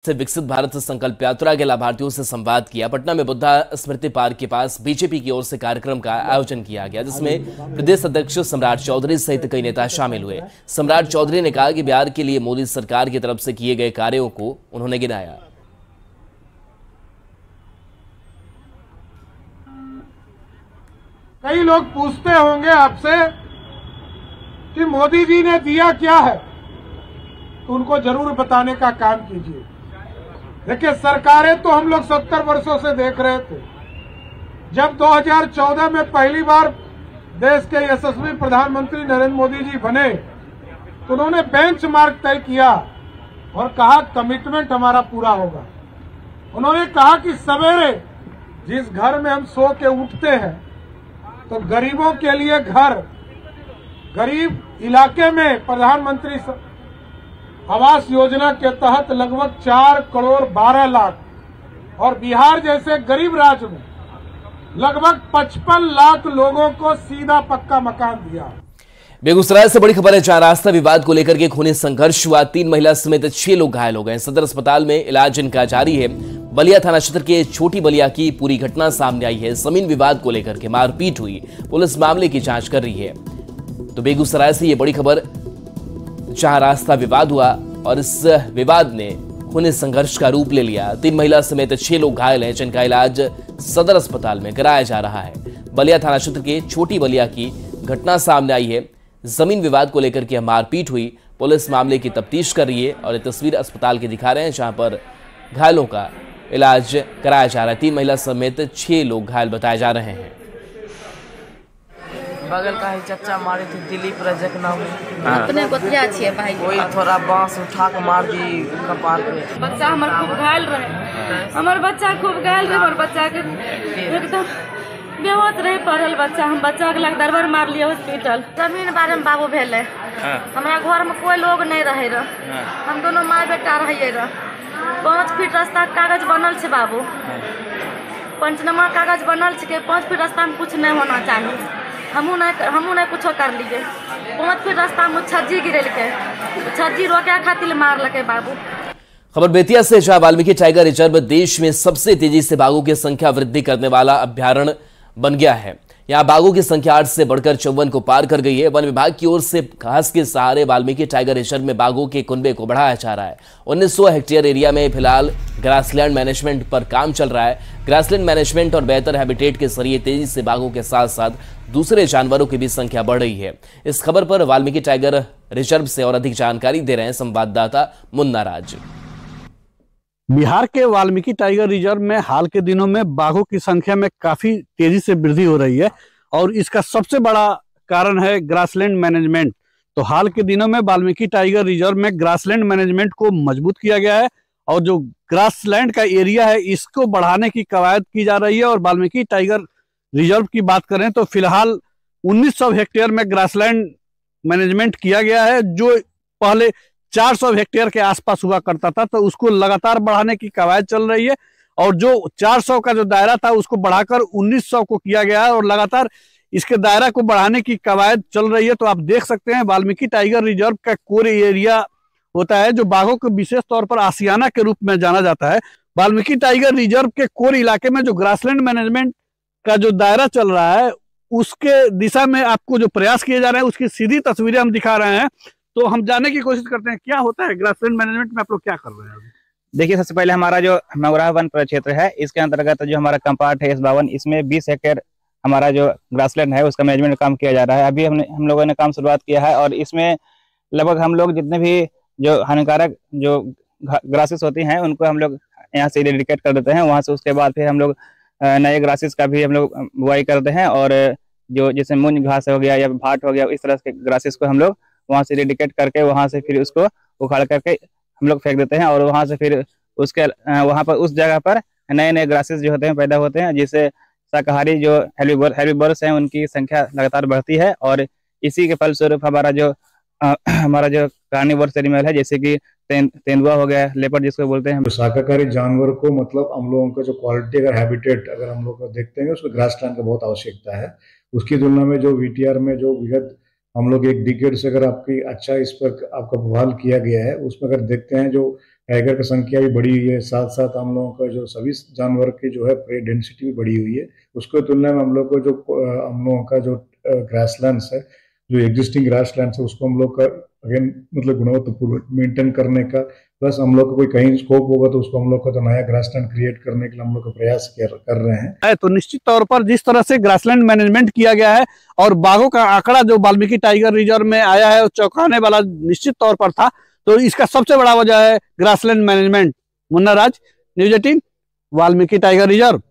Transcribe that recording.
से विकसित भारत संकल्प यात्रा के लाभार्थियों से संवाद किया। पटना में बुद्धा स्मृति पार्क के पास बीजेपी की ओर से कार्यक्रम का आयोजन किया गया, जिसमें प्रदेश अध्यक्ष सम्राट चौधरी सहित कई नेता शामिल हुए। सम्राट चौधरी ने कहा कि बिहार के लिए मोदी सरकार की तरफ से किए गए कार्यों को उन्होंने गिनाया। कई लोग पूछते होंगे आपसे कि मोदी जी ने दिया क्या है, तो उनको जरूर बताने का काम कीजिए। देखिए, सरकारें तो हम लोग 70 वर्षों से देख रहे थे। जब 2014 में पहली बार देश के यशस्वी प्रधानमंत्री नरेंद्र मोदी जी बने तो उन्होंने बेंचमार्क तय किया और कहा कमिटमेंट हमारा पूरा होगा। उन्होंने कहा कि सवेरे जिस घर में हम सो के उठते हैं तो गरीबों के लिए घर, गरीब इलाके में प्रधानमंत्री आवास योजना के तहत लगभग 4 करोड़ 12 लाख और बिहार जैसे गरीब राज्य में लगभग 55 लाख लोगों को सीधा पक्का मकान दिया। बेगूसराय से बड़ी खबर है, जहां रास्ता विवाद को लेकर के खूनी संघर्ष हुआ। 3 महिला समेत 6 लोग घायल हो गए। सदर अस्पताल में इलाज इनका जारी है। बलिया थाना क्षेत्र के छोटी बलिया की पूरी घटना सामने आई है। जमीन विवाद को लेकर के मारपीट हुई। पुलिस मामले की जांच कर रही है। तो बेगूसराय से ये बड़ी खबर, जहां रास्ता विवाद हुआ और इस विवाद ने खूनी संघर्ष का रूप ले लिया। 3 महिला समेत 6 लोग घायल हैं, जिनका इलाज सदर अस्पताल में कराया जा रहा है। बलिया थाना क्षेत्र के छोटी बलिया की घटना सामने आई है। जमीन विवाद को लेकर के मारपीट हुई। पुलिस मामले की तफ्तीश कर रही है और ये तस्वीर अस्पताल की दिखा रहे हैं, जहां पर घायलों का इलाज कराया जा रहा है। 3 महिला समेत 6 लोग घायल बताए जा रहे हैं। बगल का ही चच्चा मारे थे, दिलीप रजक नाम। अपने गोतिया छिए भाई, वही थोड़ा बांस उठा के मार दी कपार पे। बच्चा हमर खूब घायल रहे, हमर बच्चा खूब घायल रहे। हमर बच्चा के एकदम बेहोश रहे पड़ल बच्चा। हम बच्चा के लग दरबार मार लिए हॉस्पिटल। जमीन बारे में बाबू भेले, हमारा घर में कोई लोग नहीं रहे रह। हम दोनों माँ बेटा रहिए रह। 5 फीट रास्ता कागज बनल छे बाबू, पंचनामा कागज बनल छे। 5 फीट रास्ता में कुछ नहीं होना चाहिए। हमू नहीं कुछ कर लिए। 5 फीट रास्ता में छज्जी गिरल के, छज्जी रोके खातिर मार लगे बाबू। खबर बेतिया से, जहां वाल्मीकि टाइगर रिजर्व देश में सबसे तेजी से बाघों की संख्या वृद्धि करने वाला अभ्यारण्य बन गया है। यहां बाघों की संख्या 8 से बढ़कर 54 को पार कर गई है। वन विभाग की ओर से घास के सहारे वाल्मीकि टाइगर रिजर्व में बाघों के कुनबे को बढ़ाया जा रहा है। 1900 हेक्टेयर एरिया में फिलहाल ग्रासलैंड मैनेजमेंट पर काम चल रहा है। ग्रासलैंड मैनेजमेंट और बेहतर हैबिटेट के जरिए तेजी से बाघों के साथ साथ दूसरे जानवरों की भी संख्या बढ़ रही है। इस खबर पर वाल्मीकि टाइगर रिजर्व से और अधिक जानकारी दे रहे हैं संवाददाता मुन्ना राज। बिहार के वाल्मीकि टाइगर रिजर्व में हाल के दिनों में बाघों की संख्या में काफी तेजी से वृद्धि हो रही है और इसका सबसे बड़ा कारण है ग्रासलैंड मैनेजमेंट। तो हाल के दिनों में वाल्मीकि टाइगर रिजर्व में ग्रासलैंड मैनेजमेंट को मजबूत किया गया है और जो ग्रासलैंड का एरिया है इसको बढ़ाने की कवायद की जा रही है। और वाल्मीकि टाइगर रिजर्व की बात करें तो फिलहाल 1900 हेक्टेयर में ग्रासलैंड मैनेजमेंट किया गया है, जो पहले 400 हेक्टेयर के आसपास हुआ करता था। तो उसको लगातार बढ़ाने की कवायद चल रही है और जो 400 का जो दायरा था उसको बढ़ाकर 1900 को किया गया है और लगातार इसके दायरा को बढ़ाने की कवायद चल रही है। तो आप देख सकते हैं वाल्मीकि टाइगर रिजर्व का कोर एरिया होता है जो बाघों को विशेष तौर पर आशियाना के रूप में जाना जाता है। वाल्मीकि टाइगर रिजर्व के कोर इलाके में जो ग्रासलैंड मैनेजमेंट का जो दायरा चल रहा है उसके दिशा में आपको जो प्रयास किए जा रहे हैं उसकी सीधी तस्वीरें हम दिखा रहे हैं। तो हम जानने की कोशिश करते हैं क्या होता है ग्रासलैंड मैनेजमेंट में, आप लोग क्या कर रहे हैं? देखिए, सबसे पहले हमारा जो मौराह वन प्रक्षेत्र है इसके अंतर्गत जो हमारा कंपार्ट है S52, इसमें 20 हेक्टेयर हमारा जो ग्रासलैंड है उसका मैनेजमेंट काम किया जा रहा है। अभी हम लोगों ने काम शुरुआत किया है और इसमें लगभग हम लोग जितने भी जो हानिकारक जो ग्रासेस होती हैं उनको हम लोग यहाँ से इरेडिकेट कर देते हैं। वहाँ से उसके बाद फिर हम लोग नए ग्रासेस का भी हम लोग बुआई करते हैं और जो जैसे मूंज घास हो गया या भाट हो गया, इस तरह के ग्रासेस को हम लोग वहाँ से इरेडिकेट करके वहाँ से फिर उसको उखाड़ करके हम लोग फेंक देते हैं और वहाँ से फिर उसके वहाँ पर उस जगह पर नए नए ग्रासेस जो होते हैं पैदा होते हैं, जिससे शाकाहारी जो हेर्बिवोरस हैं उनकी संख्या लगातार बढ़ती है। और इसी के फलस्वरूप हमारा जो कार्निवोरस एनिमल है जैसे कि तेंदुआ हो गया, लेपर्ड जिसको बोलते हैं, शाकाहारी जानवर को मतलब हम लोगों का जो क्वालिटी अगर हैबिटेट अगर हम लोग देखते हैं उसमें ग्रासलैंड का बहुत आवश्यकता है। उसकी तुलना में जो VTR में जो विगत हम लोग 1 डिकेड से अगर आपकी अच्छा इस पर आपका बहाल किया गया है उसमें अगर देखते हैं जो टाइगर की संख्या भी बढ़ी हुई है, साथ साथ हम लोगों का जो सभी जानवर की जो है प्रे डेंसिटी भी बढ़ी हुई है। उसके तुलना में हम लोग को जो हम लोगों का जो ग्रासलैंड्स है, जो एग्जिस्टिंग ग्रासलैंड्स है, उसको हम लोग का अगेन मतलब गुणवत्तापूर्वक मेंटेन करने का, प्लस हम लोग को कोई कहीं स्कोप होगा तो उसको हम लोग को तो नया ग्रासलैंड क्रिएट करने के लिए हम लोग का प्रयास कर रहे हैं। तो निश्चित तौर पर जिस तरह से ग्रासलैंड मैनेजमेंट किया गया है और बाघों का आंकड़ा जो वाल्मीकि टाइगर रिजर्व में आया है वो चौंकाने वाला निश्चित तौर पर था। तो इसका सबसे बड़ा वजह है ग्रासलैंड मैनेजमेंट। मुन्ना राज, न्यूज़ 18, वाल्मीकि टाइगर रिजर्व।